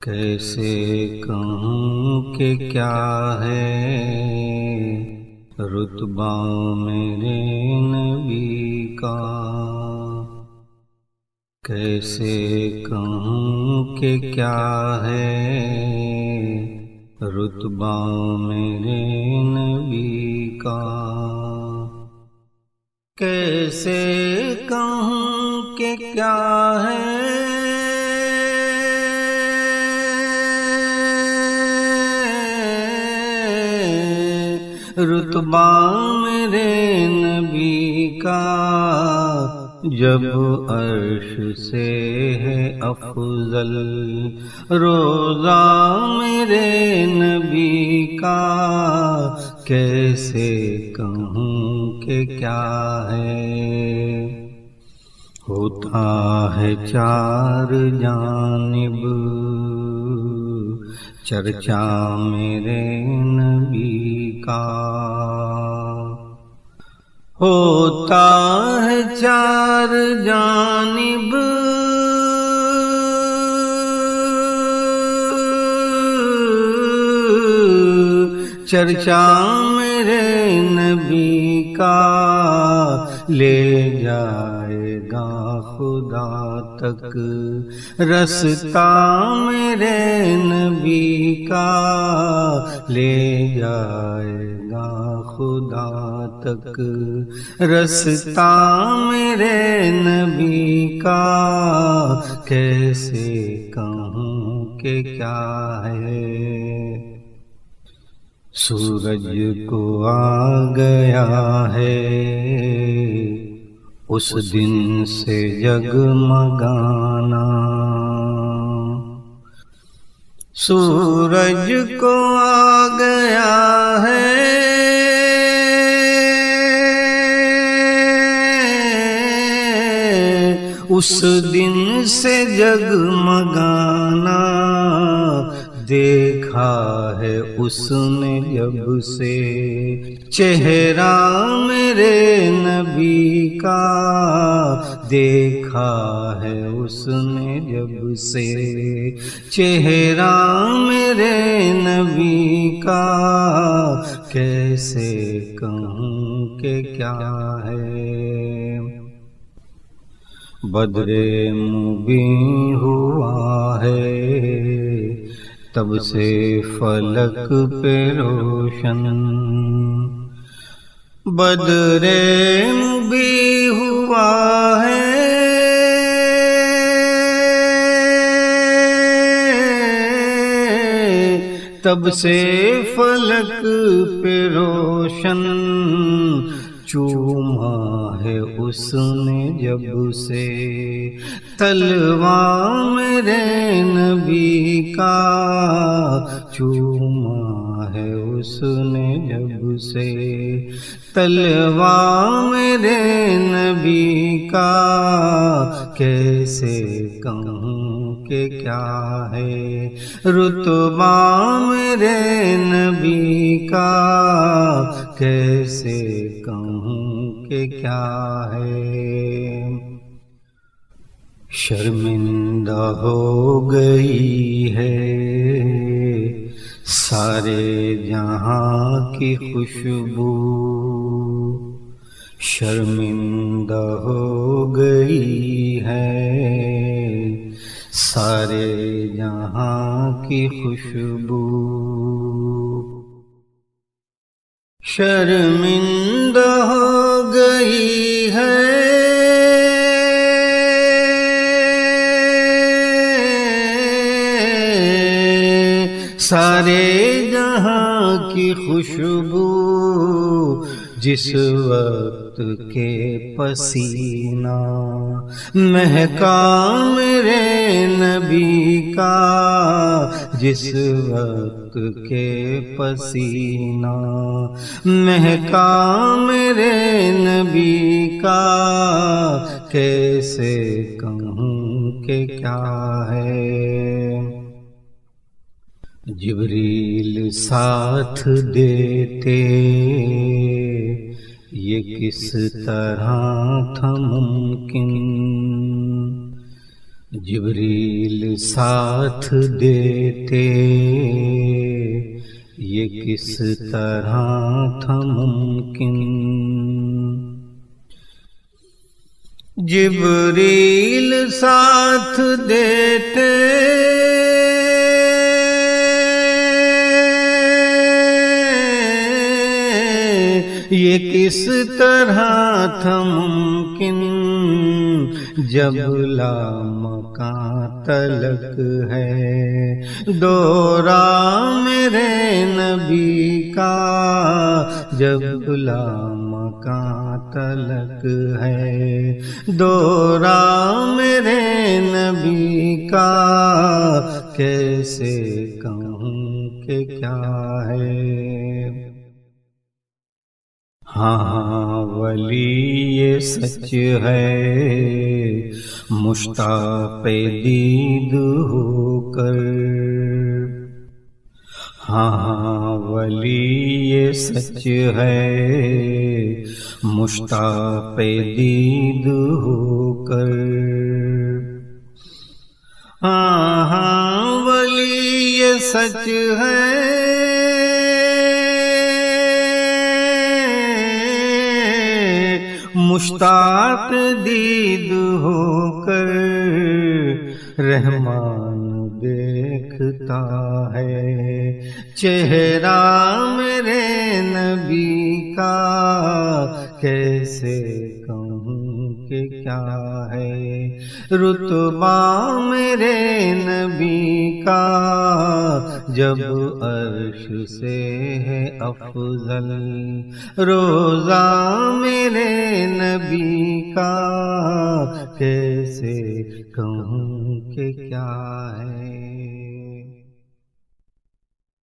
کیسے کہوں کہ کیا ہے رتبہ میرے نبی کا، کیسے کہوں کہ کیا ہے رتبہ میرے نبی کا، کیسے کہوں کہ کیا ہے رتبہ میرے نبی کا، جب عرش سے ہے افضل روضہ میرے نبی کا، کیسے کہوں کہ کیا ہے ہوتا ہے چار جانب چرچا میرے نبی کا، ہوتا ہے چار جانب چرچا میرے نبی کا، لے جائے گا خدا تک رستہ میرے نبی کا، لے جائے گا خدا تک رستہ میرے نبی کا، کیسے کہوں کہ کیا ہے سورج کو آ گیا ہے اس دن سے جگمگانا، سورج کو آ گیا ہے اس دن سے جگمگانا، دیکھا ہے اس نے جب سے چہرہ میرے نبی کا، دیکھا ہے اس نے جب سے چہرہ میرے نبی کا، کیسے کہوں کہ کیا ہے بدر مبیں ہوا ہے تب سے فلک پہ روشن، بدر مبیں ہوا ہے تب سے فلک پہ روشن، چوما ہے اس نے جب سے تلوہ میرے نبی کا، چوما ہے اس نے جب سے تلوہ میرے نبی کا، کیسے کہوں کہ کیا ہے رتبہ میرے نبی کا، کیسے کہوں کہ کیا ہے شرمندہ ہو گئی ہے سارے جہاں کی خوشبو، شرمندہ ہو گئی ہے سارے جہاں کی خوشبو، شرمندہ ہو گئی ہے سارے جہاں کی خوشبو، جس وقت کے پسینہ مہکا میرے نبی کا، جس وقت کے پسینہ مہکا میرے نبی کا، کیسے کہوں کہ کیا ہے جبریل ساتھ دیتے یہ کس طرح تھا ممکن، جبریل ساتھ دیتے یہ کس طرح تھا ممکن، جبریل ساتھ دیتے یہ کس طرح تھا ممکن، جب لامکاں تلک ہے دورہ میرے نبی کا، جب لامکاں تلک ہے دورہ میرے نبی کا، کیسے کہوں کہ کیا ہے۔ ہاں ولی یہ سچ ہے مشتاق دید ہو کر، ہاں ولی یہ سچ ہے مشتاق دید ہو کر، ہاں ولی یہ سچ ہے مشتاق دید ہو کر، رحمان دیکھتا ہے چہرہ میرے نبی کا، کیسے کہوں کہ کیا ہے رتبہ میرے نبی کا، جب عرش سے ہے افضل روضہ میرے نبی کا، کیسے کہوں کہ کیا ہے۔